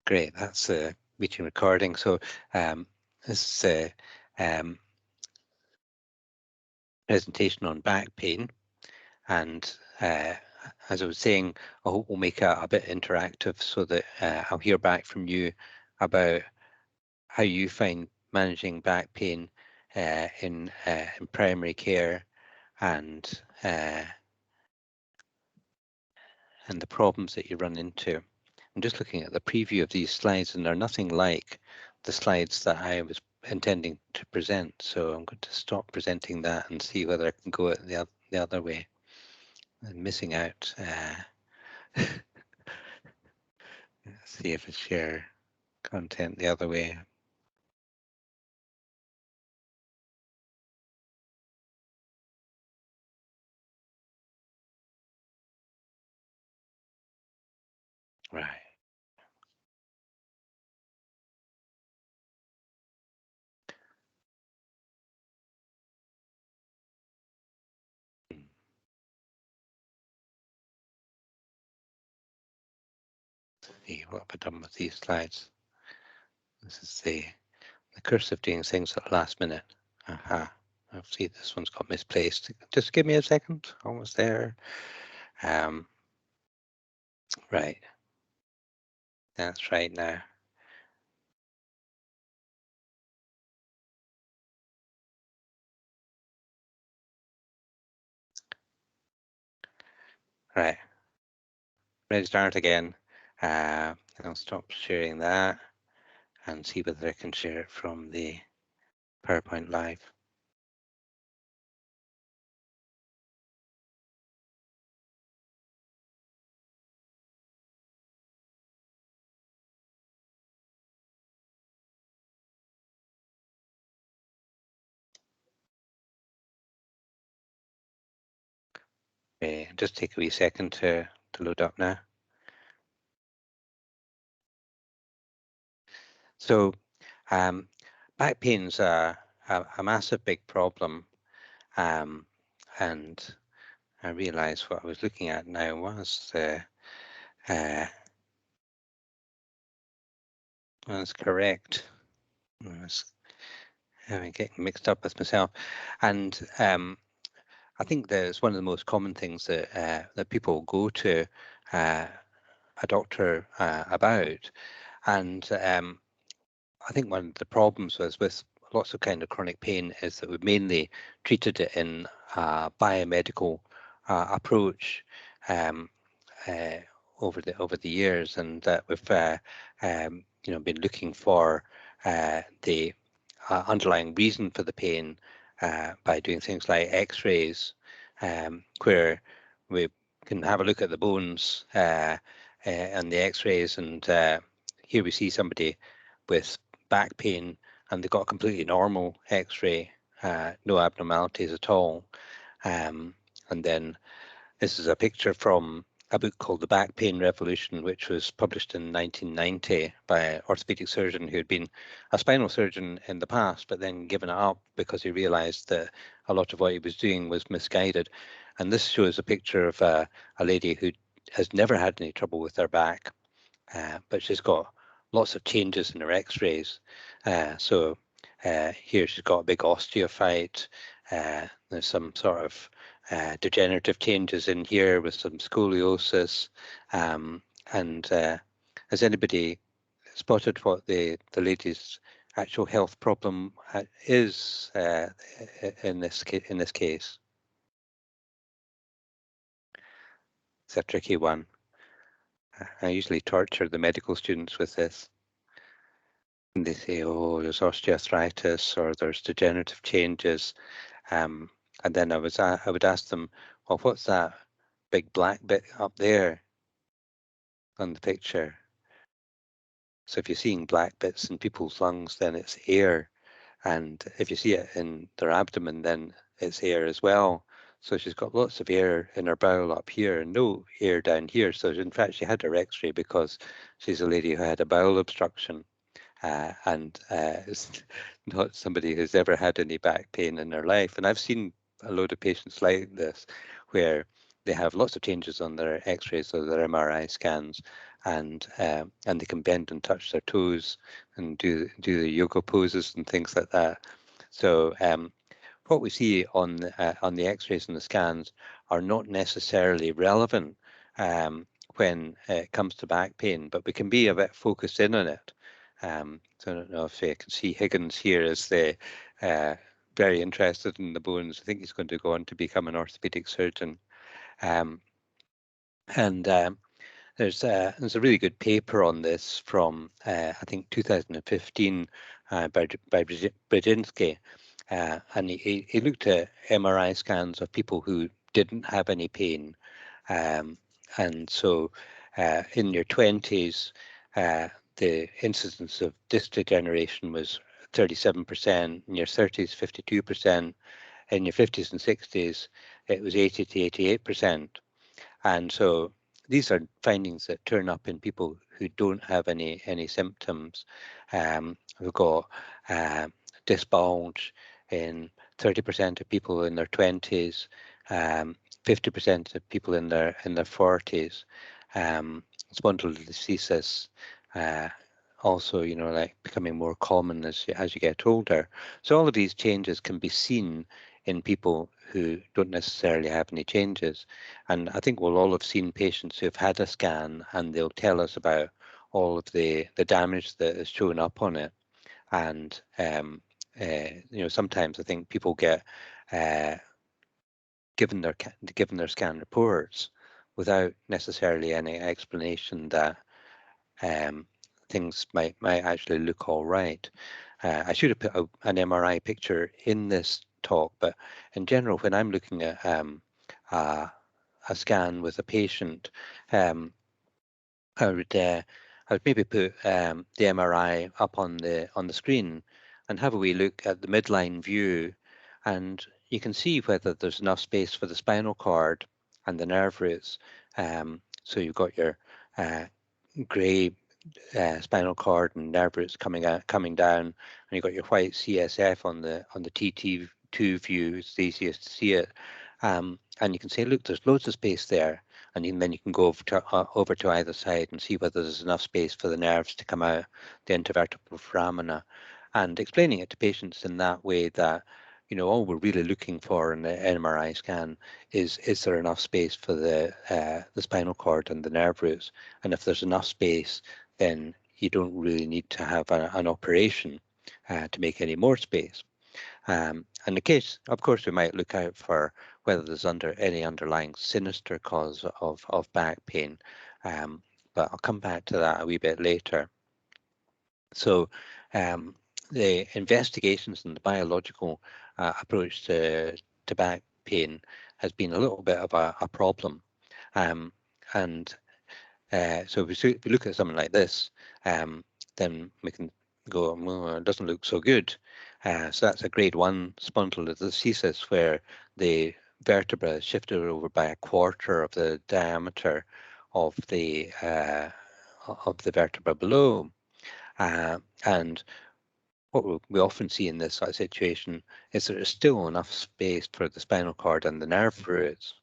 Great, that's a meeting recording. So this is a presentation on back pain, and as I was saying, I hope we'll make it a bit interactive so that I'll hear back from you about how you find managing back pain in primary care, and the problems that you run into. I'm just looking at the preview of these slides, and they're nothing like the slides that I was intending to present. So I'm going to stop presenting that and see whether I can go it the other way. I'm missing out. Let's see if I share content the other way. Right. See, what have I done with these slides? This is the curse of doing things at the last minute. Aha. I see this one's got misplaced. Just give me a second. Almost there. Right. That's right now. Right. Ready to start again. I'll stop sharing that and see whether I can share it from the PowerPoint Live. Okay, just take a wee second to load up now. So back pain's a massive big problem, and I realised what I was looking at now was correct. I was getting mixed up with myself, and I think that it's one of the most common things that people go to a doctor about, and I think one of the problems was with lots of kind of chronic pain is that we've mainly treated it in a biomedical approach um, uh, over the years, and that we've been looking for the underlying reason for the pain by doing things like X-rays, where we can have a look at the bones and the X-rays, and here we see somebody with back pain, and they got a completely normal X-ray, no abnormalities at all. And then this is a picture from a book called The Back Pain Revolution, which was published in 1990 by an orthopedic surgeon who had been a spinal surgeon in the past, but then given it up because he realized that a lot of what he was doing was misguided. And this shows a picture of a lady who has never had any trouble with her back, but she's got lots of changes in her X-rays. So here she's got a big osteophyte. There's some sort of degenerative changes in here with some scoliosis. And has anybody spotted what the lady's actual health problem is in this case? It's a tricky one. I usually torture the medical students with this. And they say, oh, there's osteoarthritis or there's degenerative changes. And then I would ask them, well, what's that big black bit up there on the picture? So if you're seeing black bits in people's lungs, then it's air. And if you see it in their abdomen, then it's air as well. So she's got lots of air in her bowel up here and no air down here. So in fact, she had her X-ray because she's a lady who had a bowel obstruction. And is not somebody who's ever had any back pain in their life. And I've seen a load of patients like this where they have lots of changes on their X-rays or their MRI scans, and they can bend and touch their toes and do the yoga poses and things like that. So what we see on the X-rays and the scans are not necessarily relevant when it comes to back pain, but we can be a bit focused in on it. So I don't know if I can see Higgins here as the very interested in the bones. I think he's going to go on to become an orthopedic surgeon. Um, and there's a really good paper on this from I think 2015 by Brzezinski, and he looked at MRI scans of people who didn't have any pain, and so in your 20s, the incidence of disc degeneration was 37%, in your 30s 52%, in your 50s and 60s it was 80 to 88%. And so these are findings that turn up in people who don't have any symptoms. We've got disc bulge in 30% of people in their 20s, 50% of people in their 40s. Spondylolisthesis also, like becoming more common as you get older. So all of these changes can be seen in people who don't necessarily have any changes. And I think we'll all have seen patients who've had a scan and they'll tell us about all of the damage that is shown up on it. And sometimes I think people get given their scan reports without necessarily any explanation that things might actually look all right. I should have put an MRI picture in this talk, but in general, when I'm looking at a scan with a patient, I would maybe put the MRI up on the screen and have a wee look at the midline view, and you can see whether there's enough space for the spinal cord and the nerve roots. So you've got your grey spinal cord and nerve roots coming down, and you've got your white CSF on the TT2 view. It's the easiest to see it, and you can say, look, there's loads of space there, and then you can go over to either side and see whether there's enough space for the nerves to come out the intervertebral foramina, and explaining it to patients in that way that all we're really looking for in the MRI scan is there enough space for the spinal cord and the nerve roots, and if there's enough space, then you don't really need to have an operation to make any more space. In the case, of course, we might look out for whether there's any underlying sinister cause of back pain, but I'll come back to that a wee bit later. So the investigations and the biological approach to back pain has been a little bit of a problem. And so if we look at something like this, then we can go, well, it doesn't look so good. So that's a grade 1 spondylolisthesis where the vertebra is shifted over by a quarter of the diameter of the vertebra below. And what we often see in this sort of situation is there is still enough space for the spinal cord and the nerve roots.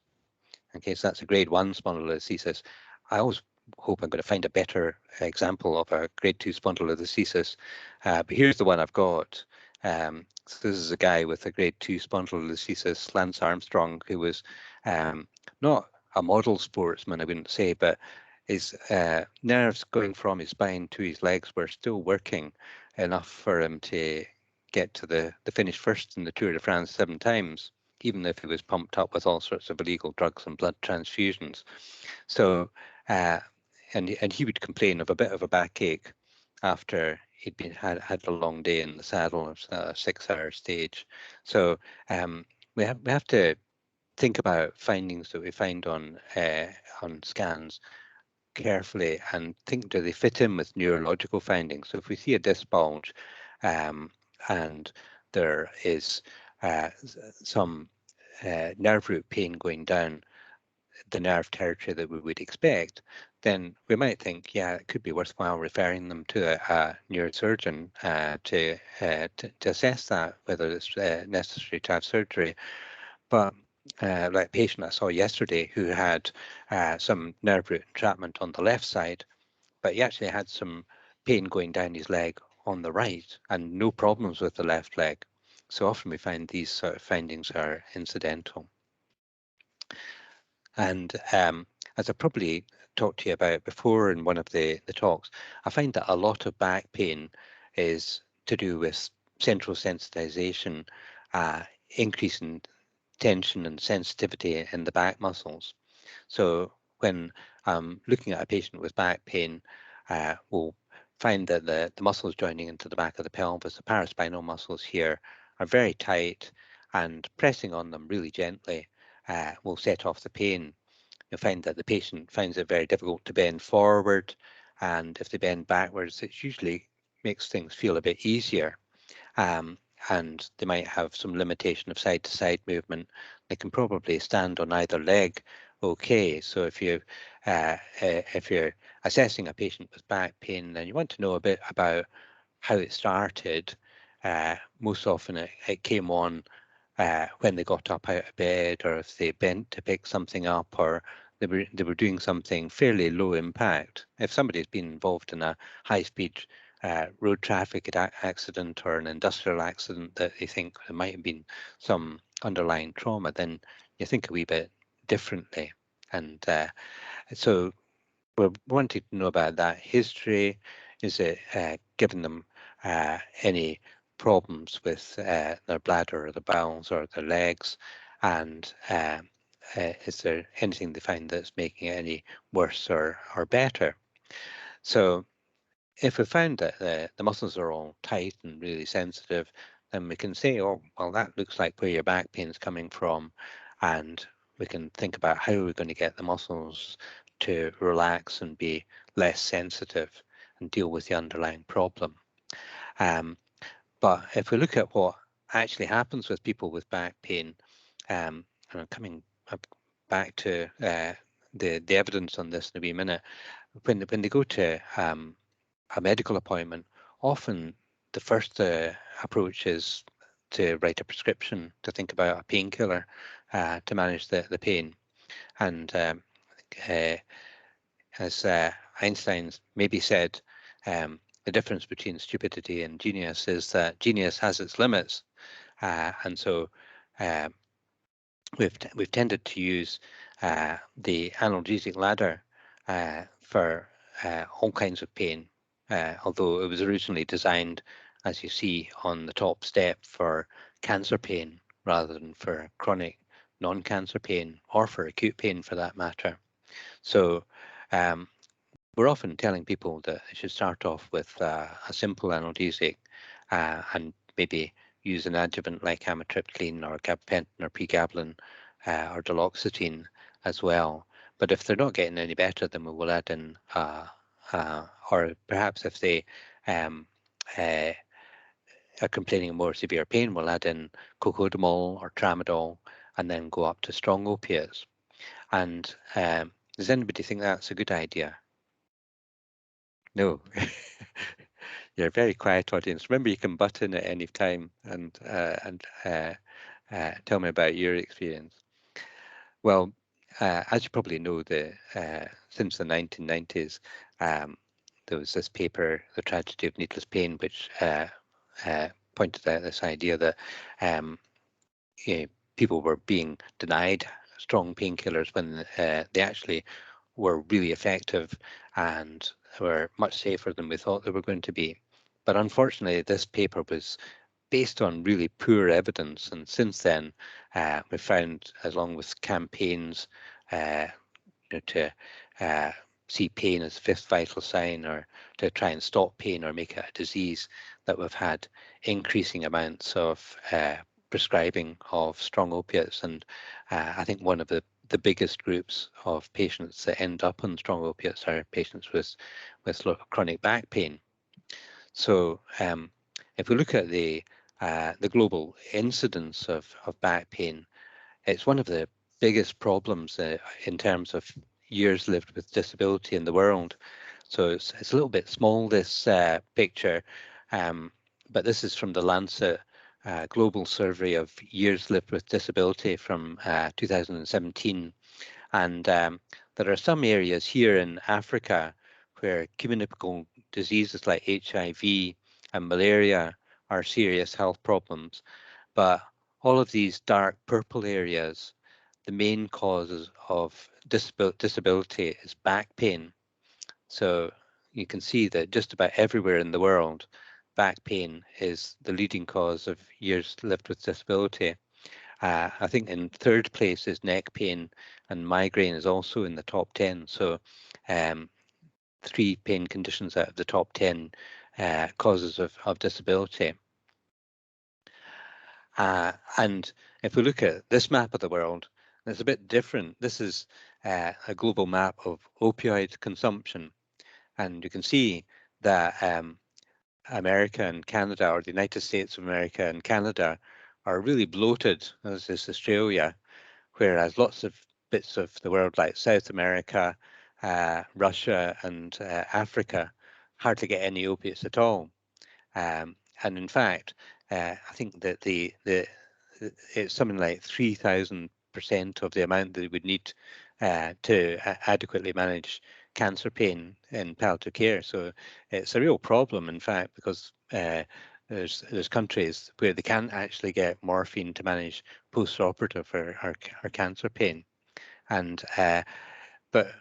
Okay, so that's a grade 1 spondylolisthesis. I always hope I'm going to find a better example of a grade 2 spondylolisthesis, but here's the one I've got. So this is a guy with a grade 2 spondylolisthesis, Lance Armstrong, who was not a model sportsman, I wouldn't say, but his nerves going from his spine to his legs were still working enough for him to get to the finish first in the Tour de France 7 times, even if he was pumped up with all sorts of illegal drugs and blood transfusions. So, and he would complain of a bit of a backache after he'd had a long day in the saddle, a 6-hour stage. So we have to think about findings that we find on scans carefully and think, do they fit in with neurological findings? So if we see a disc bulge and there is some nerve root pain going down the nerve territory that we would expect, then we might think, yeah, it could be worthwhile referring them to a neurosurgeon to assess that, whether it's necessary to have surgery. But like a patient I saw yesterday who had some nerve root entrapment on the left side, but he actually had some pain going down his leg on the right and no problems with the left leg. So often we find these sort of findings are incidental. And as I probably talked to you about before in one of the talks, I find that a lot of back pain is to do with central sensitization, increasing tension and sensitivity in the back muscles. So when I'm looking at a patient with back pain, we'll find that the muscles joining into the back of the pelvis, the paraspinal muscles here, are very tight, and pressing on them really gently will set off the pain. You'll find that the patient finds it very difficult to bend forward, and if they bend backwards, it usually makes things feel a bit easier. Um, and they might have some limitation of side-to-side movement. They can probably stand on either leg okay. So if you're assessing a patient with back pain, then you want to know a bit about how it started. Most often it came on when they got up out of bed, or if they bent to pick something up, or they were doing something fairly low impact. If somebody's been involved in a high-speed road traffic accident or an industrial accident that they think there might have been some underlying trauma, then you think a wee bit differently. And so we're wanting to know about that history. Is it giving them any problems with their bladder or the bowels or their legs? And is there anything they find that's making it any worse or better? So if we found that the muscles are all tight and really sensitive, then we can say, oh, well, that looks like where your back pain is coming from. And we can think about how we're going to get the muscles to relax and be less sensitive and deal with the underlying problem. But if we look at what actually happens with people with back pain, and I'm coming back to the evidence on this in a wee minute, when they go to a medical appointment, often the first approach is to write a prescription, to think about a painkiller to manage the pain. And uh, as Einstein's maybe said, the difference between stupidity and genius is that genius has its limits. And so we've tended to use the analgesic ladder for all kinds of pain, although it was originally designed, as you see on the top step, for cancer pain rather than for chronic non-cancer pain, or for acute pain for that matter. So um, we're often telling people that they should start off with a simple analgesic and maybe use an adjuvant like amitriptyline or gabapentin or pregabalin or duloxetine as well. But if they're not getting any better, then we will add in, or perhaps if they um, are complaining of more severe pain, we'll add in cocodamol or tramadol and then go up to strong opiates. And does anybody think that's a good idea? No. You're a very quiet audience. Remember, you can butt in at any time and tell me about your experience. Well, as you probably know, since the 1990s, there was this paper, The Tragedy of Needless Pain, which pointed out this idea that people were being denied strong painkillers when they actually were really effective and were much safer than we thought they were going to be. But unfortunately, this paper was based on really poor evidence. And since then, we found, along with campaigns to see pain as fifth vital sign, or to try and stop pain or make it a disease, that we've had increasing amounts of prescribing of strong opiates. And I think one of the biggest groups of patients that end up on strong opiates are patients with chronic back pain. So if we look at the global incidence of back pain, it's one of the biggest problems in terms of years lived with disability in the world. So it's a little bit small, this picture, but this is from the Lancet Global Survey of Years Lived with Disability from 2017. And there are some areas here in Africa where communicable diseases like HIV and malaria are serious health problems. But all of these dark purple areas, the main causes of disability is back pain. So you can see that just about everywhere in the world, back pain is the leading cause of years lived with disability. I think in third place is neck pain, and migraine is also in the top 10. So um, three pain conditions out of the top 10 causes of disability. And if we look at this map of the world, it's a bit different. This is a global map of opioid consumption. And you can see that America and Canada, or the United States of America and Canada, are really bloated, as is Australia, whereas lots of bits of the world like South America, Russia and Africa hardly get any opiates at all. And in fact, I think that it's something like 3,000% of the amount that they would need to adequately manage cancer pain in palliative care. So it's a real problem, in fact, because there's countries where they can't actually get morphine to manage post-operative or cancer pain. And but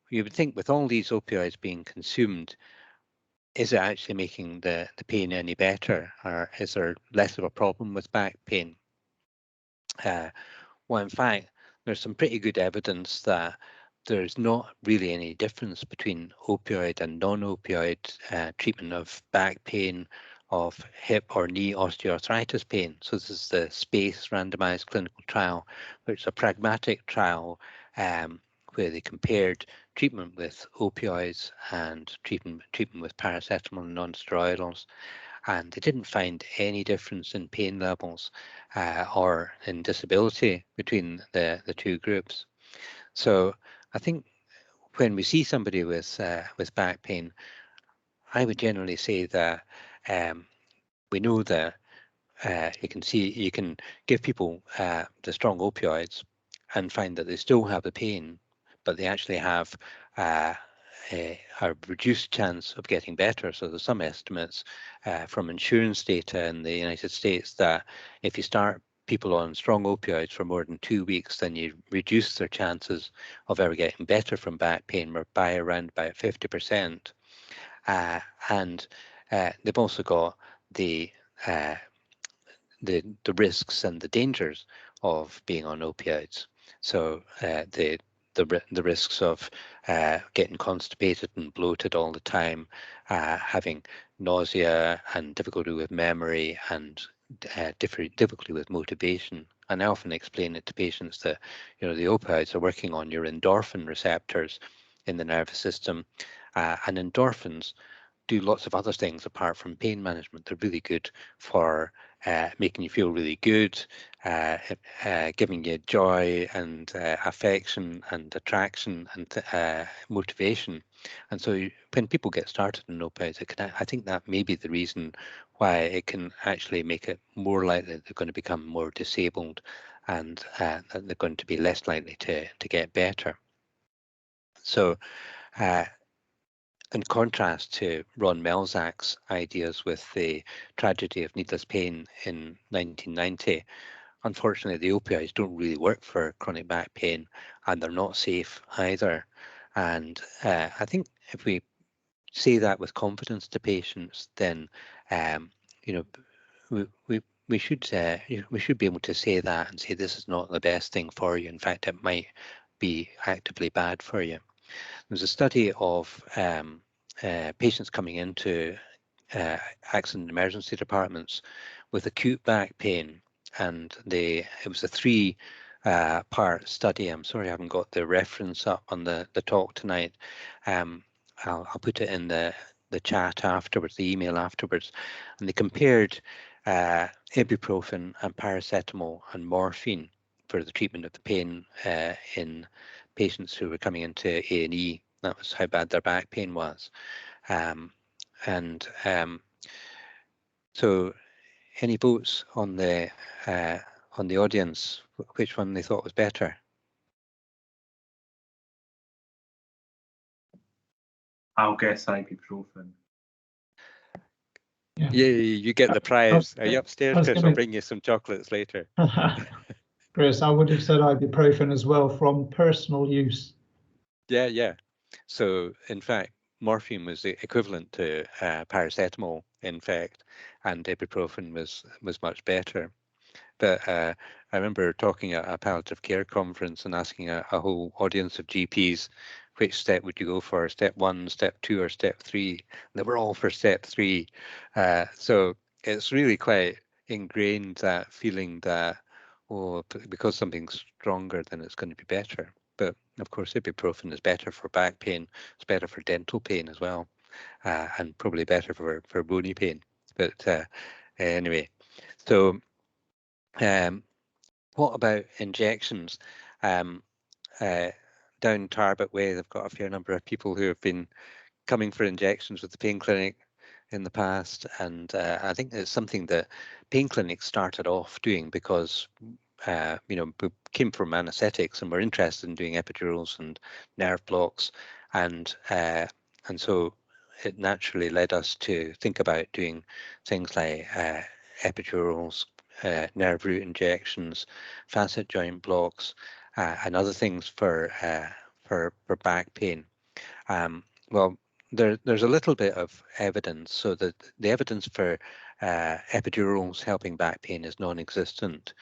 you would think with all these opioids being consumed, is it actually making the pain any better, or is there less of a problem with back pain? Well, in fact, there's some pretty good evidence that there's not really any difference between opioid and non-opioid treatment of back pain, of hip or knee osteoarthritis pain. So this is the SPACE randomized clinical trial, which is a pragmatic trial where they compared treatment with opioids and treatment with paracetamol and non-steroidals, and they didn't find any difference in pain levels or in disability between the two groups. So I think when we see somebody with back pain, I would generally say that we know that you can give people the strong opioids and find that they still have the pain, but they actually have a reduced chance of getting better. So there's some estimates from insurance data in the United States that if you start people on strong opioids for more than 2 weeks, then you reduce their chances of ever getting better from back pain by around about 50%. And they've also got the uh, the risks and the dangers of being on opioids. So the risks of getting constipated and bloated all the time, having nausea and difficulty with memory and difficulty with motivation. And I often explain it to patients that the opioids are working on your endorphin receptors in the nervous system, and endorphins do lots of other things apart from pain management. They're really good for making you feel really good, giving you joy and affection and attraction and motivation. And so when people get started in opioids, I think that may be the reason why it can actually make it more likely that they're going to become more disabled and that they're going to be less likely to get better. So in contrast to Ron Melzak's ideas with the tragedy of needless pain in 1990, unfortunately, the opioids don't really work for chronic back pain, and they're not safe either. And I think if we say that with confidence to patients, then um, you know we should we should be able to say that and say this is not the best thing for you. In fact, it might be actively bad for you. There's a study of patients coming into accident emergency departments with acute back pain, and it was a three-part study. I'm sorry I haven't got the reference up on the talk tonight. I'll put it in the chat afterwards, the email afterwards. And they compared ibuprofen and paracetamol and morphine for the treatment of the pain in patients who were coming into A&E. That was how bad their back pain was. And so any votes on the audience, which one they thought was better? I'll guess ibuprofen. Yeah. Yeah, you get the prize. Are you upstairs, Chris? I'll bring you some chocolates later. Chris, I would have said ibuprofen as well from personal use. Yeah. So, in fact, morphine was the equivalent to paracetamol, in fact, and ibuprofen was much better. But I remember talking at a palliative care conference and asking a whole audience of GPs, which step would you go for, step 1, step 2, or step 3? They were all for step 3. So it's really quite ingrained, that feeling that, oh, because something's stronger, then it's going to be better. But of course, ibuprofen is better for back pain. It's better for dental pain as well, and probably better for bony pain. But anyway, so what about injections? Um, Down Tarbert Way, they've got a fair number of people who have been coming for injections with the pain clinic in the past, and I think it's something that pain clinics started off doing because we came from anesthetics and were interested in doing epidurals and nerve blocks, and so it naturally led us to think about doing things like epidurals, nerve root injections, facet joint blocks, and other things for back pain. Um, well, there's a little bit of evidence, so that the evidence for epidurals helping back pain is non-existent.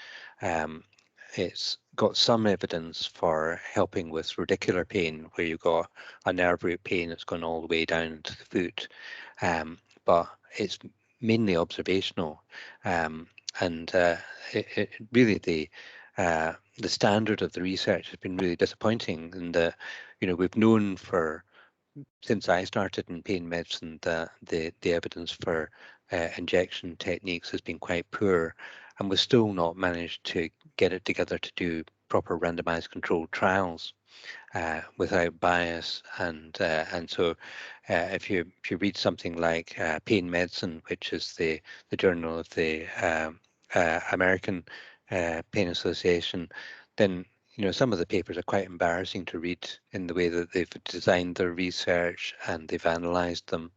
It's got some evidence for helping with radicular pain, where you've got a nerve root pain that's gone all the way down to the foot, but it's mainly observational, and really the standard of the research has been really disappointing, in that we've known since I started in pain medicine that the evidence for injection techniques has been quite poor, and we've still not managed to get it together to do proper randomized controlled trials without bias. And so if you read something like Pain Medicine, which is the journal of the American Pain Association, then some of the papers are quite embarrassing to read in the way that they've designed their research and they've analysed them.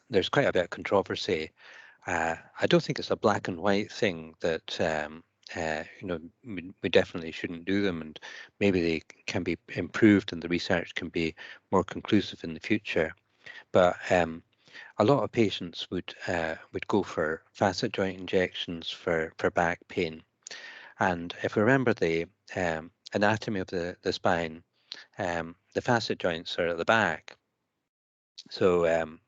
There's quite a bit of controversy. I don't think it's a black and white thing that we definitely shouldn't do them, and maybe they can be improved and the research can be more conclusive in the future. But a lot of patients would go for facet joint injections for back pain. And if we remember the anatomy of the spine, the facet joints are at the back. So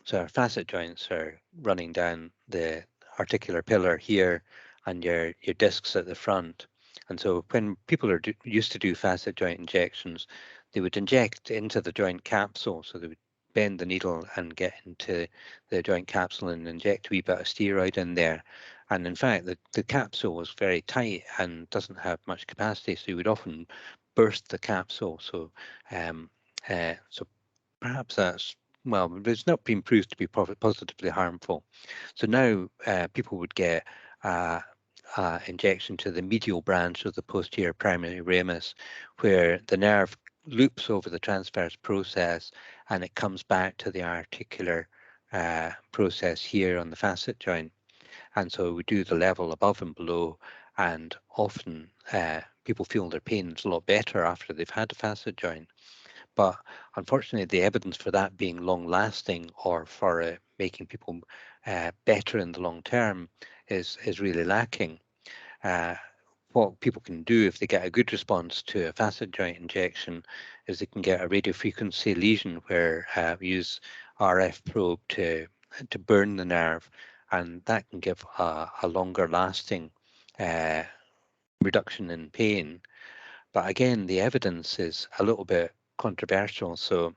so our facet joints are running down the articular pillar here, and your discs at the front. And so when people are used to do facet joint injections, they would inject into the joint capsule. So they would bend the needle and get into the joint capsule and inject a wee bit of steroid in there. And in fact, the capsule was very tight and doesn't have much capacity, so you would often burst the capsule. So so perhaps that's, well, it's not been proved to be positively harmful. So now people would get injection to the medial branch of the posterior primary ramus, where the nerve loops over the transverse process and it comes back to the articular process here on the facet joint. And so we do the level above and below, and often people feel their pains a lot better after they've had a facet joint. But unfortunately, the evidence for that being long lasting, or for making people better in the long term, is really lacking. What people can do if they get a good response to a facet joint injection is they can get a radiofrequency lesion, where we use RF probe to burn the nerve, and that can give a longer lasting reduction in pain. But again, the evidence is a little bit controversial. So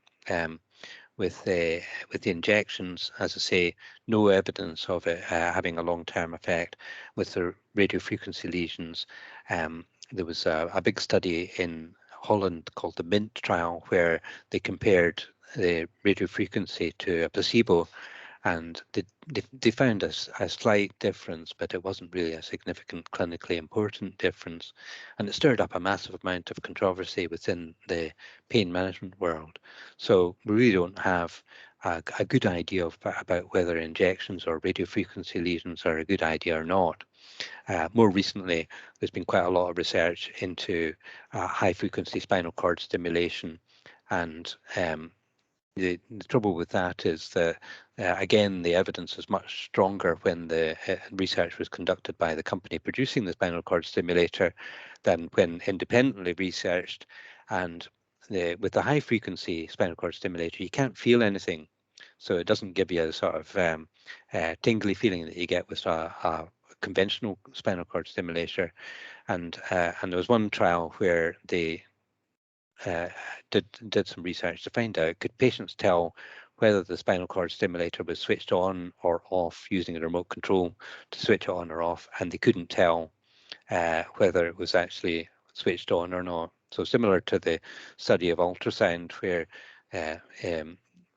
with the injections, as I say, no evidence of it having a long-term effect. With the radiofrequency lesions, there was a big study in Holland called the MINT trial, where they compared the radiofrequency to a placebo, and they found a slight difference, but it wasn't really a significant clinically important difference, and it stirred up a massive amount of controversy within the pain management world. So we really don't have a good idea about whether injections or radiofrequency lesions are a good idea or not. More recently, there's been quite a lot of research into high frequency spinal cord stimulation, and the trouble with that is that, again, the evidence is much stronger when the research was conducted by the company producing the spinal cord stimulator than when independently researched. And with the high frequency spinal cord stimulator, you can't feel anything. So it doesn't give you a sort of tingly feeling that you get with a conventional spinal cord stimulator. And there was one trial where they did some research to find out, could patients tell whether the spinal cord stimulator was switched on or off using a remote control to switch it on or off, and they couldn't tell whether it was actually switched on or not. So similar to the study of ultrasound, where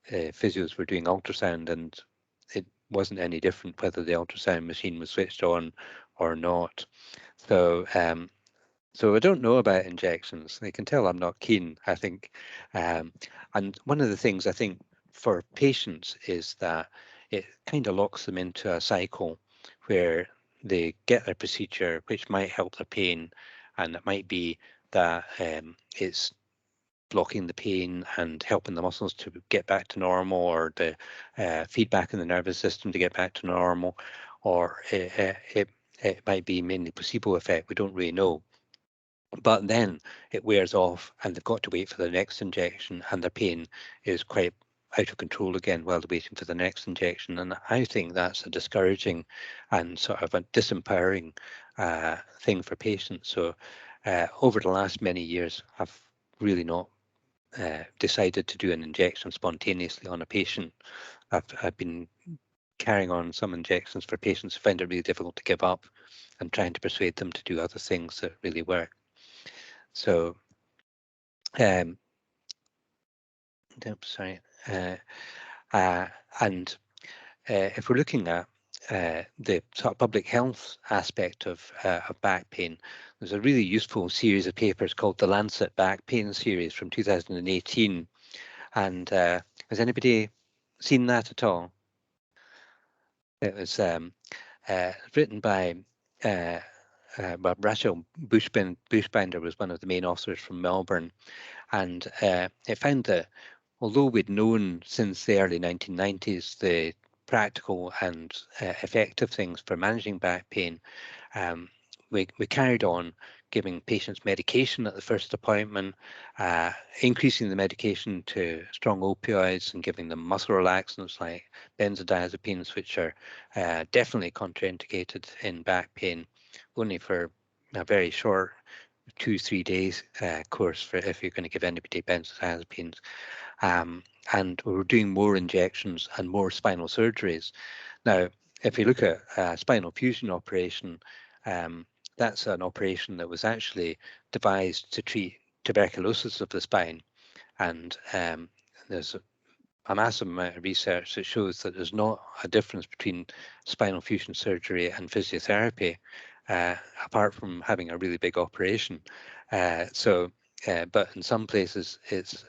physios were doing ultrasound and it wasn't any different whether the ultrasound machine was switched on or not. So so I don't know about injections. They can tell I'm not keen, I think. And one of the things I think for patients is that it kind of locks them into a cycle where they get their procedure, which might help their pain, and it might be that it's blocking the pain and helping the muscles to get back to normal, or the feedback in the nervous system to get back to normal, or it might be mainly placebo effect. We don't really know. But then it wears off and they've got to wait for the next injection, and their pain is quite out of control again while they're waiting for the next injection. And I think that's a discouraging and sort of a disempowering thing for patients. So over the last many years, I've really not decided to do an injection spontaneously on a patient. I've been carrying on some injections for patients who find it really difficult to give up, and trying to persuade them to do other things that really work. So, sorry, and if we're looking at the sort of public health aspect of back pain, there's a really useful series of papers called the Lancet Back Pain Series from 2018. And has anybody seen that at all? It was written by well, Rachel Bushbinder was one of the main authors from Melbourne, and it found that although we'd known since the early 1990s the practical and effective things for managing back pain, we carried on giving patients medication at the first appointment, increasing the medication to strong opioids and giving them muscle relaxants like benzodiazepines, which are definitely contraindicated in back pain, only for a very short 2-3 days course for if you're going to give anybody benzodiazepines. And we were doing more injections and more spinal surgeries. Now, if you look at a spinal fusion operation, that's an operation that was actually devised to treat tuberculosis of the spine. And there's a massive amount of research that shows that there's not a difference between spinal fusion surgery and physiotherapy, apart from having a really big operation. But in some places it's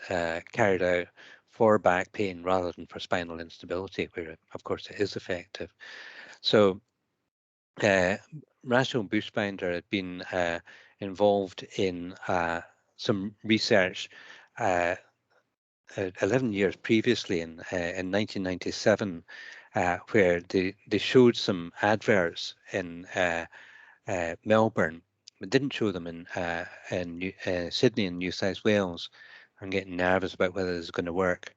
carried out for back pain rather than for spinal instability, where of course it is effective. So Rachel Bushbinder had been involved in some research 11 years previously in 1997, where they showed some adverts in Melbourne, but didn't show them in Sydney and New South Wales. I'm getting nervous about whether this is going to work.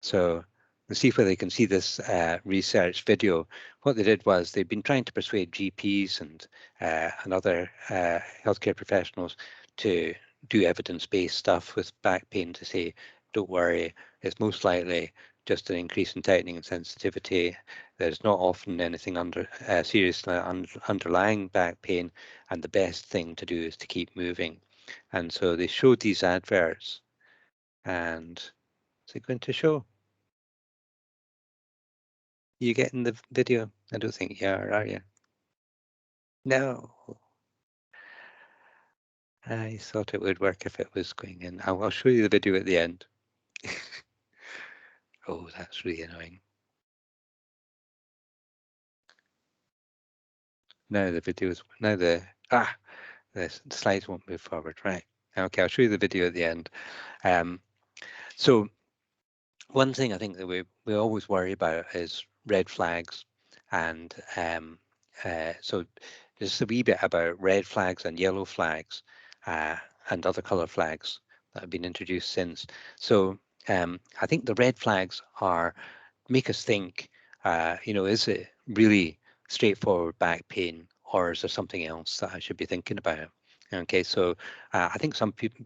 So let's see whether they can see this research video. What they did was they've been trying to persuade GPs and other healthcare professionals to do evidence-based stuff with back pain, to say, don't worry, it's most likely just an increase in tightening and sensitivity. There's not often anything seriously underlying back pain, and the best thing to do is to keep moving. And so they showed these adverts, and is it going to show? You getting the video? I don't think you are you? No. I thought it would work if it was going in. I'll show you the video at the end. Oh, that's really annoying. Now the videos, now the slides won't move forward. Right. Okay, I'll show you the video at the end. So one thing I think that we always worry about is red flags, and so just a wee bit about red flags and yellow flags, and other color flags that have been introduced since. So I think the red flags are make us think, is it really straightforward back pain, or is there something else that I should be thinking about? Okay, so I think some people,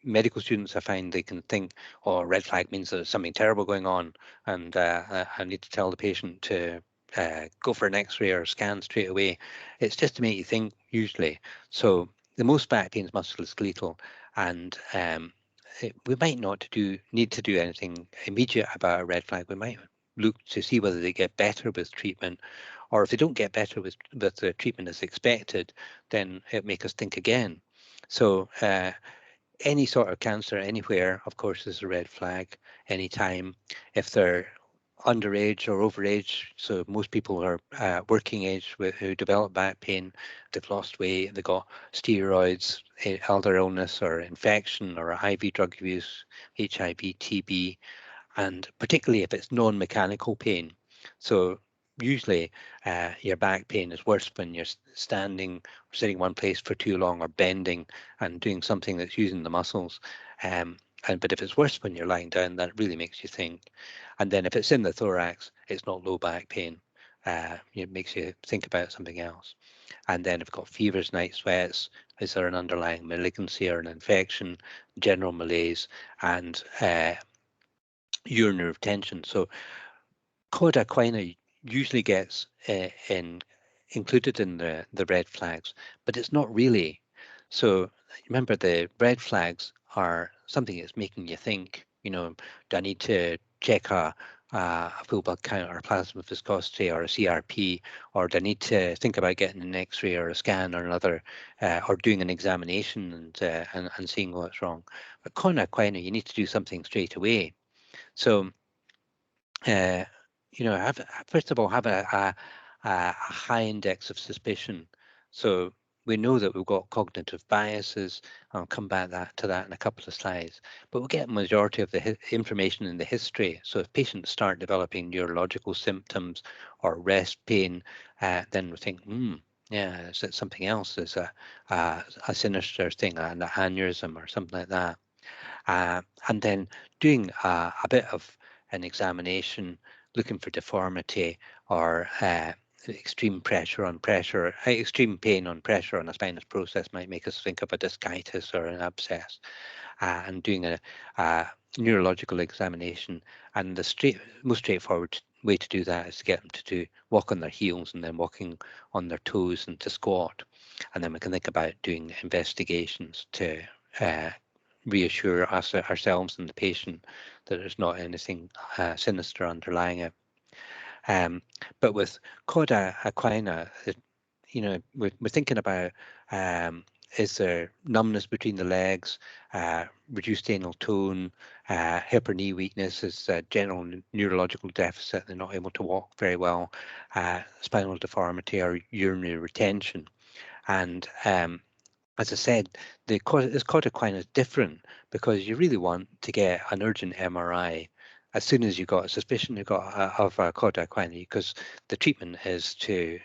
medical students, I find they can think, oh, red flag means there's something terrible going on, and I need to tell the patient to go for an X-ray or scan straight away. It's just to make you think, usually. So the most back pain is musculoskeletal, and we might not need to do anything immediate about a red flag. We might look to see whether they get better with treatment, or if they don't get better with the treatment as expected, then it make us think again. So any sort of cancer anywhere, of course, is a red flag anytime. If they're underage or overage, so most people are working age who develop back pain, they've lost weight, they've got steroids, elder illness or infection or IV drug abuse, HIV, TB, and particularly if it's non-mechanical pain. So usually your back pain is worse when you're standing or sitting one place for too long or bending and doing something that's using the muscles. But if it's worse when you're lying down, that really makes you think. And then if it's in the thorax, it's not low back pain. It makes you think about something else. And then if you've got fevers, night sweats, is there an underlying malignancy or an infection, general malaise, and urinary retention? So cod equina usually gets included in the red flags, but it's not really. So remember, the red flags are something that's making you think. Do I need to check a full blood count or plasma viscosity or a CRP, or do I need to think about getting an X-ray or a scan or another, or doing an examination and seeing what's wrong? But cod equina, you need to do something straight away. So uh, first of all, have a high index of suspicion. So we know that we've got cognitive biases. I'll come back to that in a couple of slides. But we'll get a majority of the information in the history. So if patients start developing neurological symptoms or rest pain, then we think, yeah, is it something else? Is a sinister thing, an aneurysm or something like that? And then doing a bit of an examination, looking for deformity or extreme extreme pain on pressure on a spinous process might make us think of a discitis or an abscess, and doing a neurological examination. And the most straightforward way to do that is to get them to walk on their heels and then walking on their toes and to squat. And then we can think about doing investigations to reassure ourselves and the patient that there's not anything sinister underlying it. But with Cauda equina, we're thinking about, is there numbness between the legs, reduced anal tone, hip or knee weakness, is a general neurological deficit, they're not able to walk very well, spinal deformity or urinary retention. And as I said, this cod equina is different because you really want to get an urgent MRI as soon as you've got a suspicion of cod equina, because the treatment is to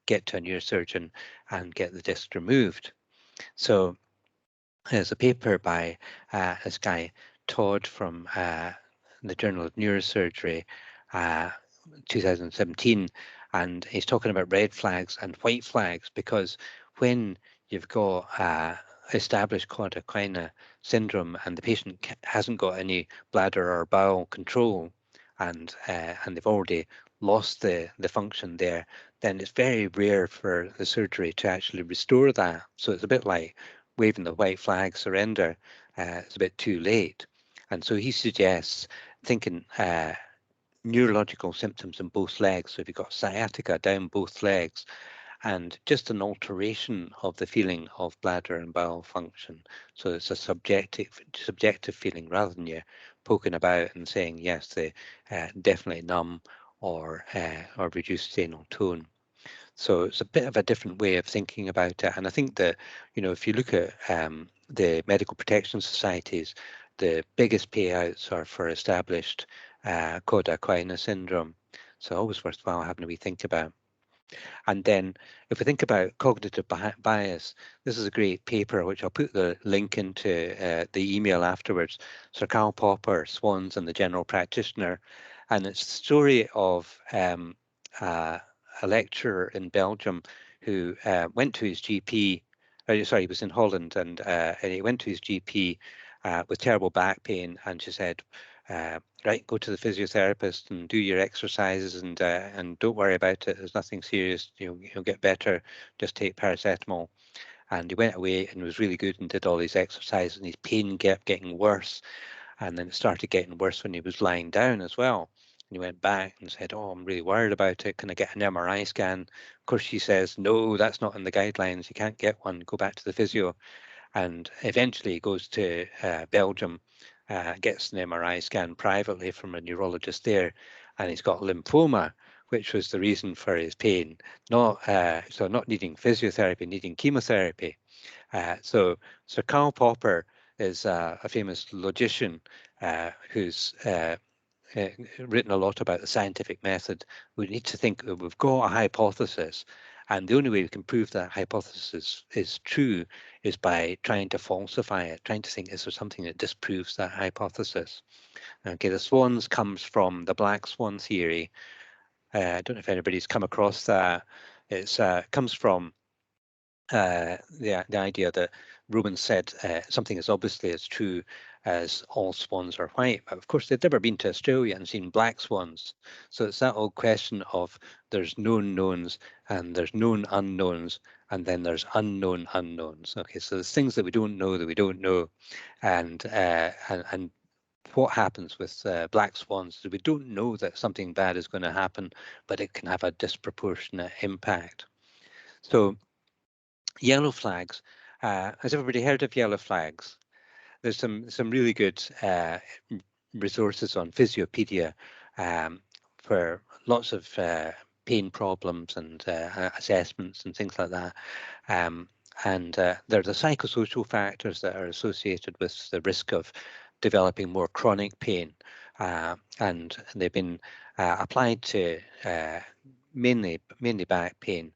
get to a neurosurgeon and get the disc removed. So there's a paper by this guy Todd from the Journal of Neurosurgery, 2017, and he's talking about red flags and white flags, because when you've got established cod equina syndrome and the patient hasn't got any bladder or bowel control, and they've already lost the function there, then it's very rare for the surgery to actually restore that. So it's a bit like waving the white flag, surrender. It's a bit too late. And so he suggests thinking neurological symptoms in both legs. So if you've got sciatica down both legs, and just an alteration of the feeling of bladder and bowel function. So it's a subjective feeling rather than you poking about and saying yes, they definitely numb or reduced anal tone. So it's a bit of a different way of thinking about it. And I think that, if you look at the medical protection societies, the biggest payouts are for established Coda Equina syndrome. So always worthwhile having a wee think about. And then if we think about cognitive bias, this is a great paper, which I'll put the link into the email afterwards. Sir Karl Popper, Swans and the General Practitioner. And it's the story of a lecturer in Belgium who went to his GP. Sorry, he was in Holland, and he went to his GP with terrible back pain, and she said, right, go to the physiotherapist and do your exercises, and don't worry about it. There's nothing serious. You'll get better. Just take paracetamol. And he went away and was really good and did all these exercises, and his pain kept getting worse. And then it started getting worse when he was lying down as well. And he went back and said, "Oh, I'm really worried about it. Can I get an MRI scan?" Of course, she says, "No, that's not in the guidelines. You can't get one. Go back to the physio." And eventually he goes to Belgium, gets an MRI scan privately from a neurologist there, and he's got lymphoma, which was the reason for his pain. Not needing physiotherapy, needing chemotherapy. So Sir Karl Popper is a famous logician who's written a lot about the scientific method. We need to think that we've got a hypothesis, and the only way we can prove that hypothesis is true is by trying to falsify it, trying to think, is there something that disproves that hypothesis? Okay, the swans comes from the black swan theory. I don't know if anybody's come across that. It comes from the idea that Romans said something as obviously as true as all swans are white. But of course, they'd never been to Australia and seen black swans. So it's that old question of there's known knowns and there's known unknowns, and then there's unknown unknowns. Okay, so there's things that we don't know that we don't know, and what happens with black swans is we don't know that something bad is going to happen, but it can have a disproportionate impact. So yellow flags. Has everybody heard of yellow flags? There's some really good resources on Physiopedia for lots of pain problems and assessments and things like that. And there are the psychosocial factors that are associated with the risk of developing more chronic pain, and they've been applied to mainly back pain.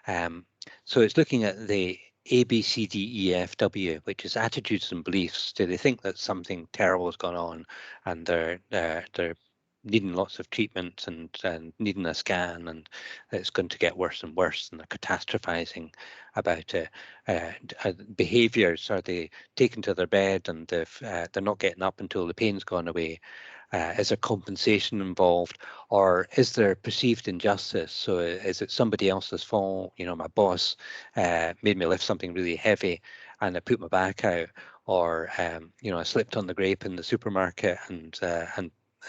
So it's looking at the A, B, C, D, E, F, W, which is attitudes and beliefs. Do they think that something terrible has gone on, and they're needing lots of treatment and needing a scan, and it's going to get worse and worse, and they're catastrophizing about it. Behaviors, are they taken to their bed and they're not getting up until the pain's gone away? Is there compensation involved, or is there perceived injustice? So is it somebody else's fault? My boss made me lift something really heavy and I put my back out, or I slipped on the grape in the supermarket and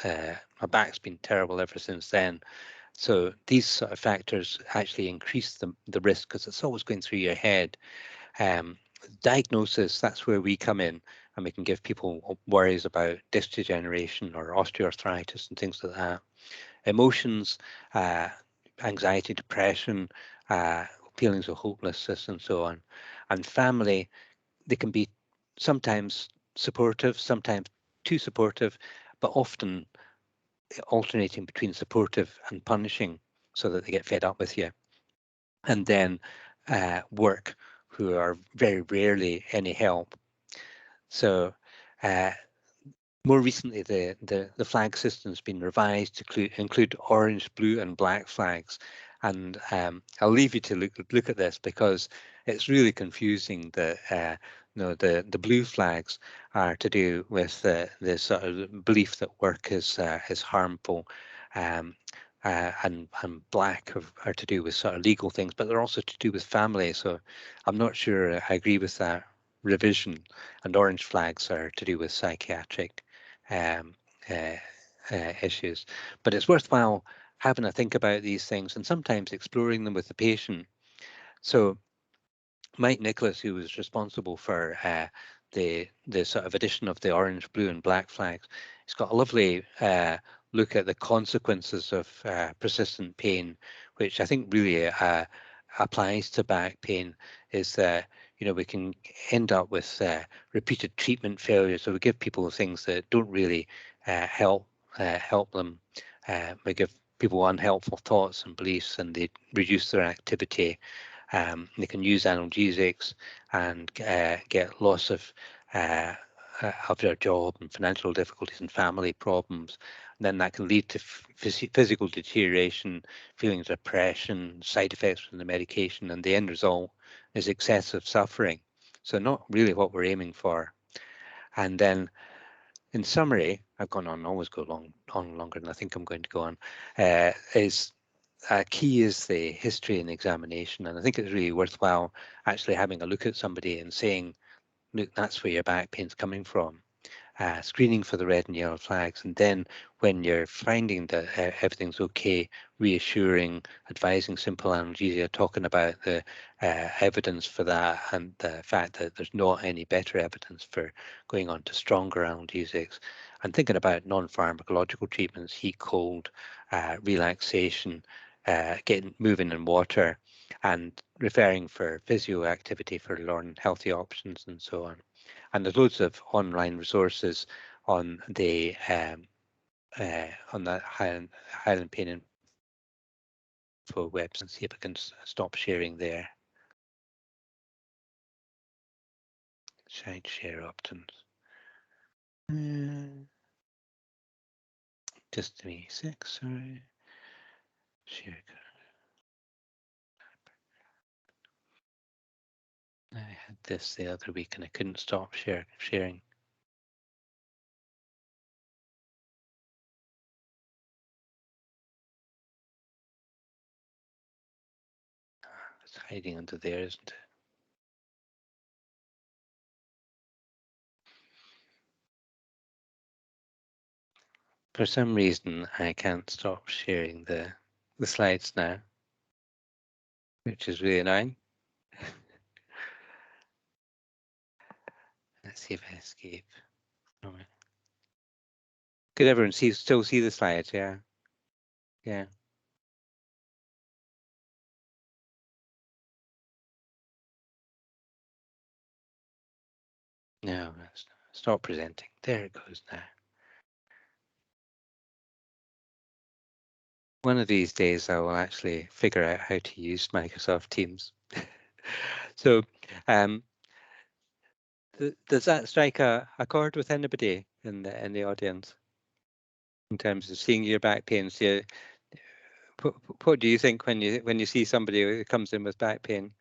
my back's been terrible ever since then. So these sort of factors actually increase the risk because it's always going through your head. Diagnosis, that's where we come in, and we can give people worries about disc degeneration or osteoarthritis and things like that. Emotions, anxiety, depression, feelings of hopelessness, and so on. And family, they can be sometimes supportive, sometimes too supportive, but often alternating between supportive and punishing so that they get fed up with you. And then work, who are very rarely any help. So more recently, the flag system has been revised to include orange, blue, and black flags. And I'll leave you to look at this because it's really confusing. That the blue flags are to do with the sort of belief that work is harmful, and black are to do with sort of legal things, but they're also to do with family. So I'm not sure I agree with that revision. And orange flags are to do with psychiatric um, uh, issues. But it's worthwhile having a think about these things and sometimes exploring them with the patient. So Mike Nicholas, who was responsible for the sort of addition of the orange, blue, and black flags, he's got a lovely look at the consequences of persistent pain, which I think really applies to back pain. Is that we can end up with repeated treatment failures, so we give people things that don't really help them. We give people unhelpful thoughts and beliefs, and they reduce their activity. They can use analgesics and get loss of their job and financial difficulties and family problems. And then that can lead to physical deterioration, feelings of depression, side effects from the medication, and the end result is excessive suffering. So not really what we're aiming for. And then in summary, I've gone on, always go on longer than I think I'm going to go on, is key is the history and examination. And I think it's really worthwhile actually having a look at somebody and saying, look, that's where your back pain's coming from. Screening for the red and yellow flags, and then when you're finding that everything's okay, reassuring, advising simple analgesia, talking about the evidence for that and the fact that there's not any better evidence for going on to stronger analgesics, and thinking about non-pharmacological treatments, heat, cold, relaxation, getting moving in water, and referring for physio activity for learning healthy options and so on. And there's loads of online resources on the Highland Pain Info website. See if I can stop sharing there. Side share options. Just give me a sec, sorry. Share. I had this the other week and I couldn't stop sharing. It's hiding under there, isn't it? For some reason, I can't stop sharing the slides now, which is really annoying. Let's see if I escape. Could everyone still see the slides? Yeah. Yeah. No, stop presenting. There it goes now. One of these days, I will actually figure out how to use Microsoft Teams. So, does that strike a chord with anybody in the audience in terms of seeing your back pains? What do you think when you see somebody who comes in with back pain?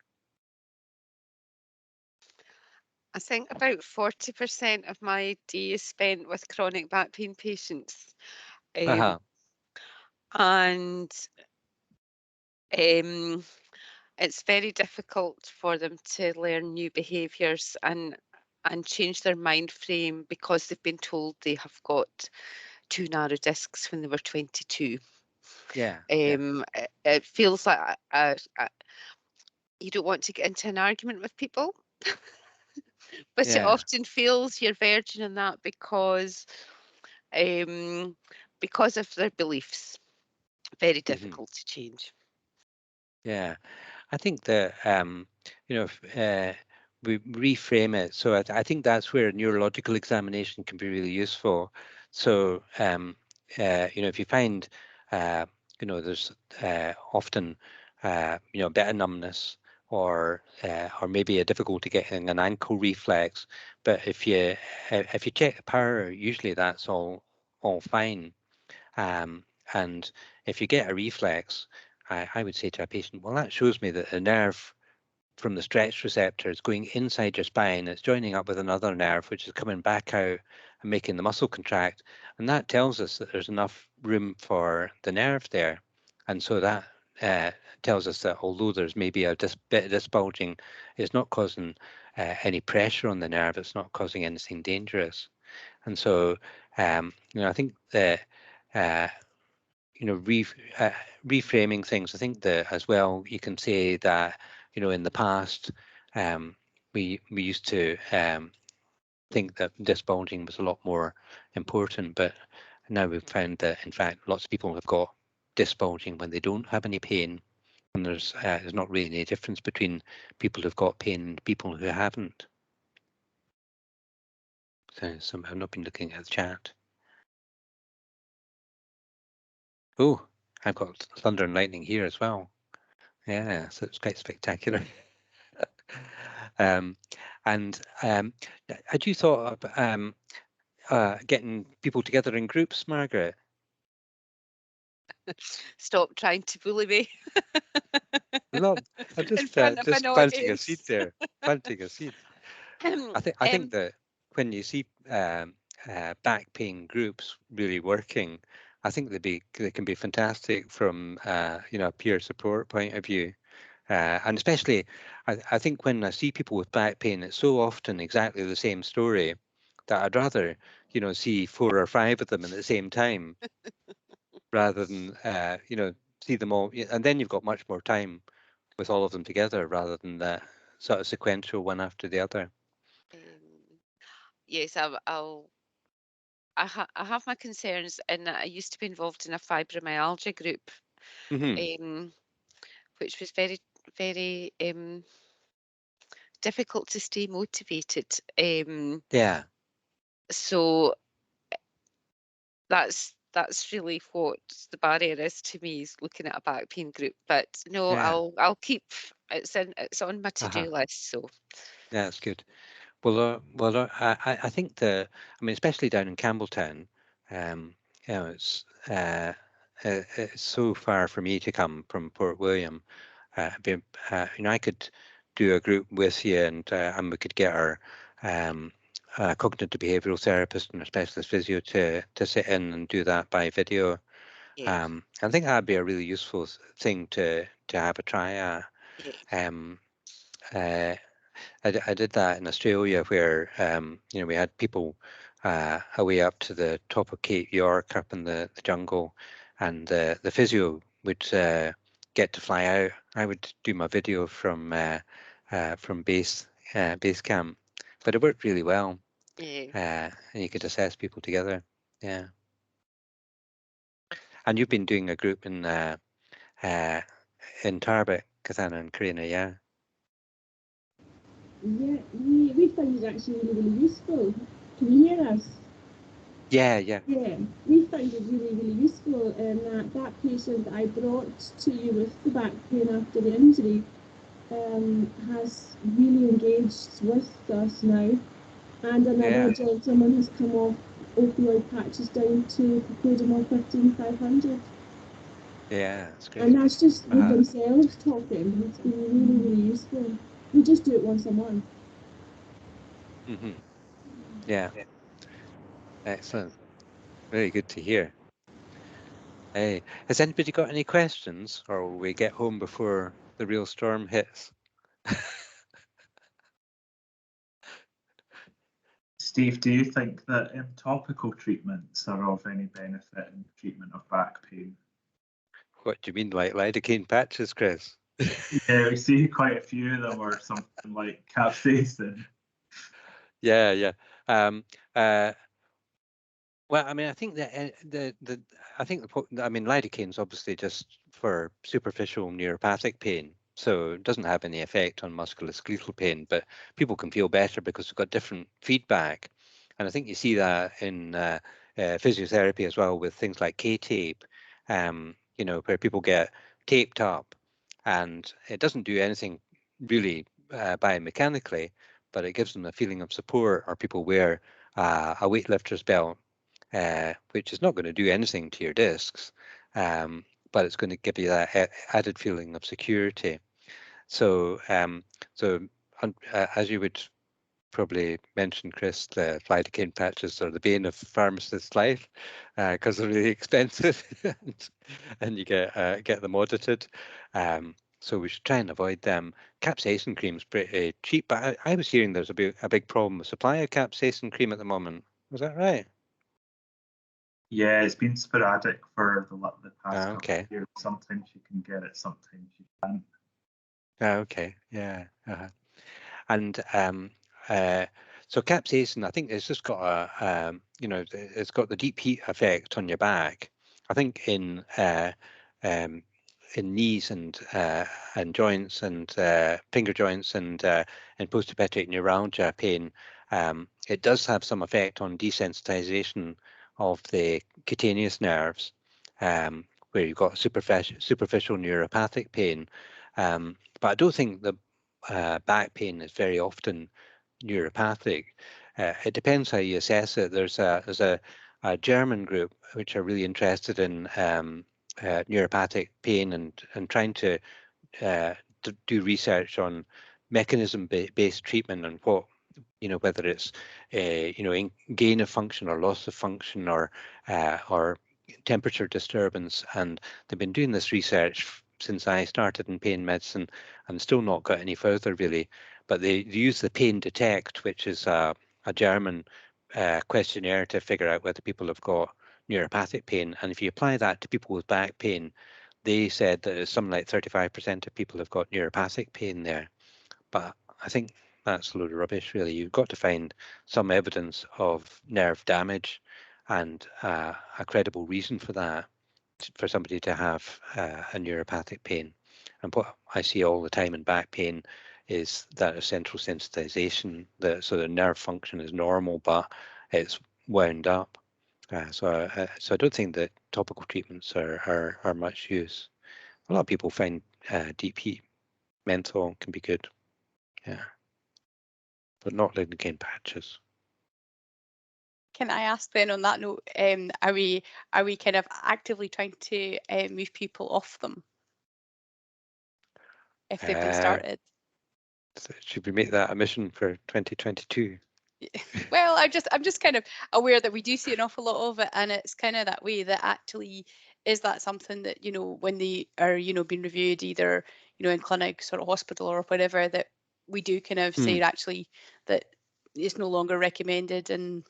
I think about 40% of my day is spent with chronic back pain patients. Uh-huh. And it's very difficult for them to learn new behaviours and change their mind frame because they've been told they have got two narrow discs when they were 22. Yeah. It feels like you don't want to get into an argument with people, but it often feels you're verging on that because of their beliefs. Very difficult to change. Yeah. I think that we reframe it. So I think that's where neurological examination can be really useful. So if you find there's often better numbness or maybe a difficulty getting an ankle reflex, but if you check the power, usually that's all fine. And if you get a reflex, I would say to a patient, well, that shows me that the nerve from the stretch receptor is going inside your spine. It's joining up with another nerve, which is coming back out and making the muscle contract. And that tells us that there's enough room for the nerve there. And so that tells us that although there's maybe a bit of disbulging, it's not causing any pressure on the nerve. It's not causing anything dangerous. And so, I think that you know, reframing things. I think that as well, you can say that, you know, in the past, we used to think that disc bulging was a lot more important, but now we've found that in fact lots of people have got disc bulging when they don't have any pain, and there's not really any difference between people who've got pain and people who haven't. So I've not been looking at the chat. Oh, I've got thunder and lightning here as well. Yeah, so it's quite spectacular. And had you thought of getting people together in groups, Margaret? Stop trying to bully me. No, I'm In front of an just planting a seed audience. there. Planting a seed. I think that when you see back pain groups really working, I think they can be fantastic from you know, a peer support point of view. And especially, I think when I see people with back pain, it's so often exactly the same story that I'd rather, you know, see 4 or 5 of them at the same time rather than, you know, see them all. And then you've got much more time with all of them together rather than that sort of sequential one after the other. Yes, I have my concerns, and I used to be involved in a fibromyalgia group, which was very, very difficult to stay motivated. Yeah. So that's really what the barrier is to me, is looking at a back pain group. But no, Yeah. I'll keep it's on my to-do list. So Yeah, that's good. Well, I think I mean, especially down in Campbelltown, you know, it's so far for me to come from Port William. You know, I could do a group with you, and we could get our cognitive behavioural therapist and a specialist physio to sit in and do that by video. yeah, I think that'd be a really useful thing to have a try at. yeah, Um, uh, I did that in Australia where you know, we had people away up to the top of Cape York up in the jungle, and the physio would get to fly out. I would do my video from base camp, but it worked really well, yeah. and you could assess people together. Yeah, and you've been doing a group in Tarbet, Kathana and Karina, yeah. Yeah, we found it actually really, really useful. Can you hear us? Yeah. Yeah, we found it really, really useful, and that patient I brought to you with the back pain after the injury has really engaged with us now. And another gentleman has come off opioid patches down to Cocodamol 15500. Yeah, that's great. And that's just with themselves talking. It's been really, really useful. We just do it once a month. Yeah, excellent. Very good to hear. Hey, has anybody got any questions, or will we get home before the real storm hits? Steve, do you think that topical treatments are of any benefit in treatment of back pain? What do you mean, like lidocaine patches, Chris? Yeah, we see quite a few of them, or something like capsaicin. Yeah. Well, I mean, I think that I mean, lidocaine's obviously just for superficial neuropathic pain, so it doesn't have any effect on musculoskeletal pain. But people can feel better because we've got different feedback, and I think you see that in physiotherapy as well with things like K-tape, you know, where people get taped up, and it doesn't do anything really biomechanically, but it gives them a feeling of support. Or people wear a weightlifter's belt, which is not going to do anything to your discs, but it's going to give you that added feeling of security. So, as you would probably mention, Chris, the lidocaine patches are the bane of pharmacist's life because they're really expensive, and you get them audited. So we should try and avoid them. Capsaicin cream's pretty cheap, but I was hearing there's a big problem with supply of capsaicin cream at the moment. Was that right? Yeah, it's been sporadic for the past couple Okay. of years. Sometimes you can get it, sometimes you can't. Okay. Yeah. And so capsaicin, I think it's just got a it's got the deep heat effect on your back. I think in knees and joints and finger joints and in post-herpetic neuralgia pain, it does have some effect on desensitization of the cutaneous nerves, where you've got superficial neuropathic pain. But I don't think the back pain is very often neuropathic. It depends how you assess it. There's a German group which are really interested in neuropathic pain and trying to do research on mechanism-based treatment and what, whether it's gain of function or loss of function or temperature disturbance. And they've been doing this research since I started in pain medicine and still not got any further really. But they use the Pain Detect, which is a German questionnaire to figure out whether people have got neuropathic pain. And if you apply that to people with back pain, they said that it's something like 35% of people have got neuropathic pain there. But I think that's a load of rubbish, really. You've got to find some evidence of nerve damage and a credible reason for that, for somebody to have a neuropathic pain. And what I see all the time in back pain is that a central sensitization, so the nerve function is normal, but it's wound up. So I don't think that topical treatments are much use. A lot of people find deep heat menthol can be good, yeah, but not lidocaine patches. Can I ask then on that note, are we kind of actively trying to move people off them if they've been started? Should we make that a mission for 2022? Well, I'm just kind of aware that we do see an awful lot of it, and it's kind of that way that actually is that something that when they are being reviewed either in clinics or hospital or whatever, that we do kind of say actually that it's no longer recommended. And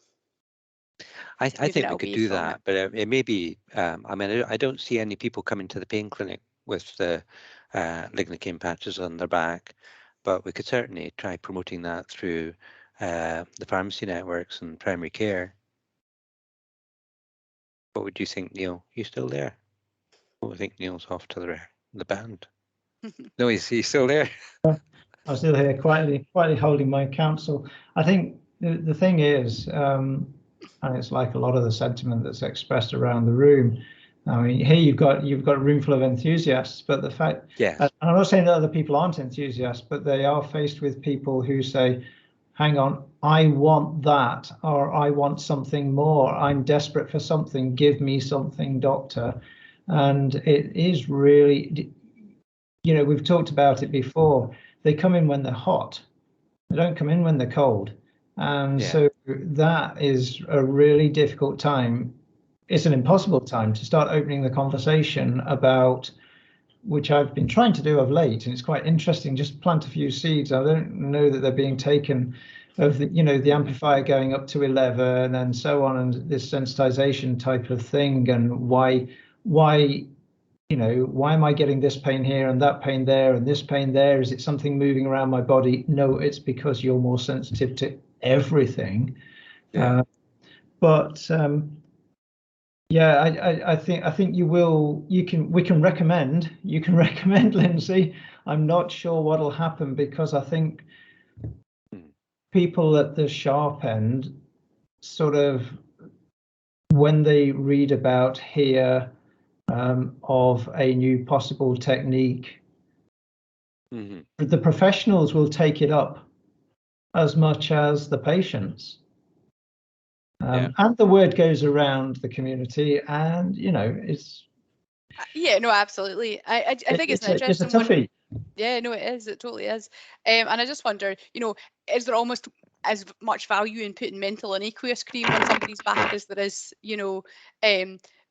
I think we could do that, but it may be. I mean, I don't see any people coming to the pain clinic with the lignocaine patches on their back, but we could certainly try promoting that through the pharmacy networks and primary care. What would you think, Neil? You still there? Oh, I think Neil's off to the band. No, he's still there. I'm still here, quietly holding my counsel. I think the thing is, and it's like a lot of the sentiment that's expressed around the room. I mean, here you've got a room full of enthusiasts, but the fact, yes, and I'm not saying that other people aren't enthusiasts, but they are faced with people who say, hang on, I want that, or I want something more. I'm desperate for something. Give me something, doctor. And it is really, we've talked about it before. They come in when they're hot. They don't come in when they're cold. And so that is a really difficult time. It's an impossible time to start opening the conversation about, which I've been trying to do of late, and it's quite interesting, just plant a few seeds. I don't know that they're being taken, of the amplifier going up to 11 and so on, and this sensitization type of thing, and why am I getting this pain here and that pain there and this pain there? Is it something moving around my body? No, it's because you're more sensitive to everything. Yeah. I think we can recommend, Lindsay. I'm not sure what'll happen, because I think people at the sharp end sort of, when they read about here of a new possible technique, the professionals will take it up as much as the patients. And the word goes around the community, and it's. Yeah, no, absolutely. I think it's an interesting it's a toughie. One. Yeah, no, it is. It totally is. And I just wonder, is there almost as much value in putting menthol and aqueous cream on somebody's back as there is,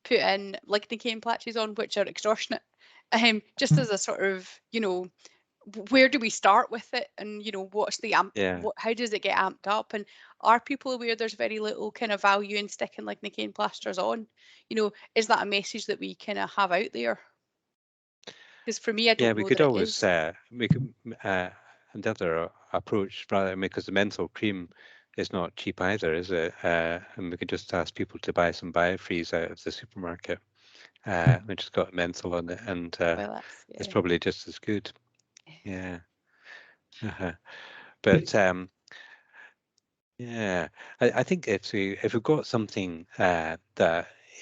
putting lidocaine patches on, which are extortionate, just as a sort of, where do we start with it, and what's the Yeah. how does it get amped up, and are people aware there's very little kind of value in sticking lignocaine plasters on? Is that a message that we kind of have out there? Because for me, I don't Yeah, know we could that it always is. make another approach, rather, because the menthol cream is not cheap either, is it? And we could just ask people to buy some Biofreeze out of the supermarket, which has got menthol on it, and Well, that's it's probably just as good. yeah. Yeah. But yeah, I think if we've got something that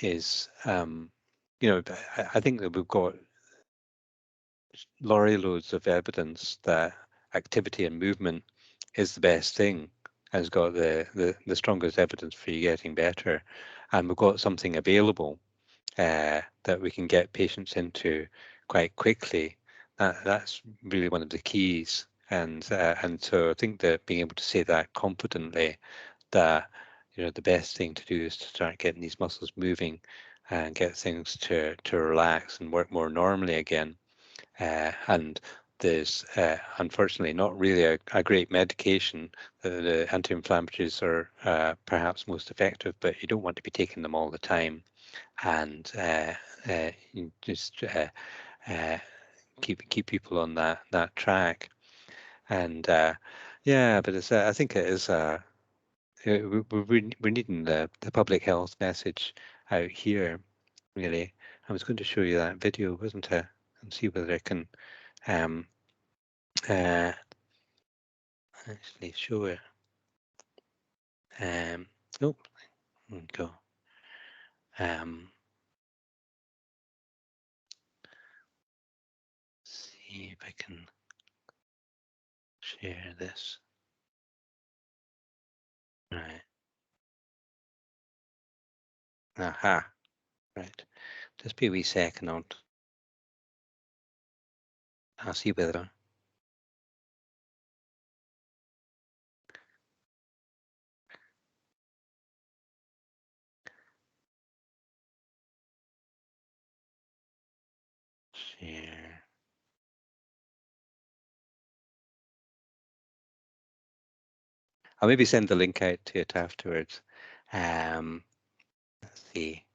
is, I think that we've got lorry loads of evidence that activity and movement is the best thing, has got the strongest evidence for you getting better, and we've got something available that we can get patients into quite quickly. That's really one of the keys, and so I think that being able to say that confidently, that the best thing to do is to start getting these muscles moving and get things to relax and work more normally again. And there's unfortunately not really a great medication. The anti-inflammatories are perhaps most effective, but you don't want to be taking them all the time. And you just keep people on that track. And yeah, but it's I think it is we're needing the public health message out here, really. I was going to show you that video, wasn't I? And see whether I can actually show it. Nope. There we go. See if I can share this. Right. Aha. Right. Just be a wee second. I'll see whether. Share. I'll maybe send the link out to it afterwards. Let's see.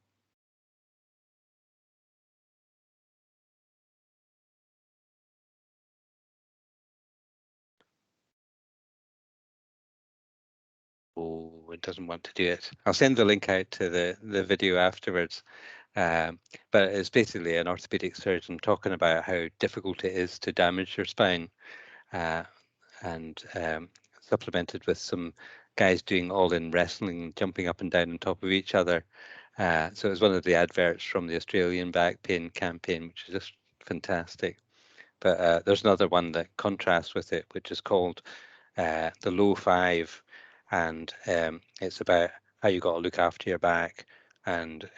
Oh, it doesn't want to do it. I'll send the link out to the video afterwards. But it's basically an orthopedic surgeon talking about how difficult it is to damage your spine, and supplemented with some guys doing all-in wrestling, jumping up and down on top of each other. So it was one of the adverts from the Australian back pain campaign, which is just fantastic. But there's another one that contrasts with it, which is called the Low Five, and it's about how you got to look after your back, and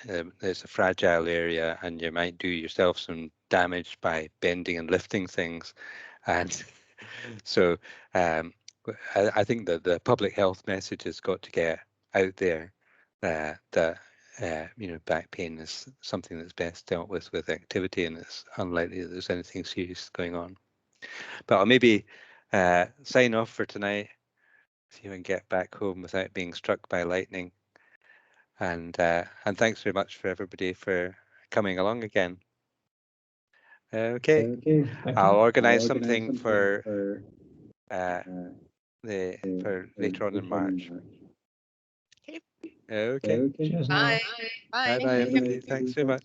it's a fragile area, and you might do yourself some damage by bending and lifting things, and so I think that the public health message has got to get out there that back pain is something that's best dealt with activity, and it's unlikely that there's anything serious going on. But I'll maybe sign off for tonight. See if I can get back home without being struck by lightning. And thanks very much for everybody for coming along again. Okay, I'll organise something for later on in March. Okay. Okay. Cheers now. Bye. Bye bye everybody. Thanks very much.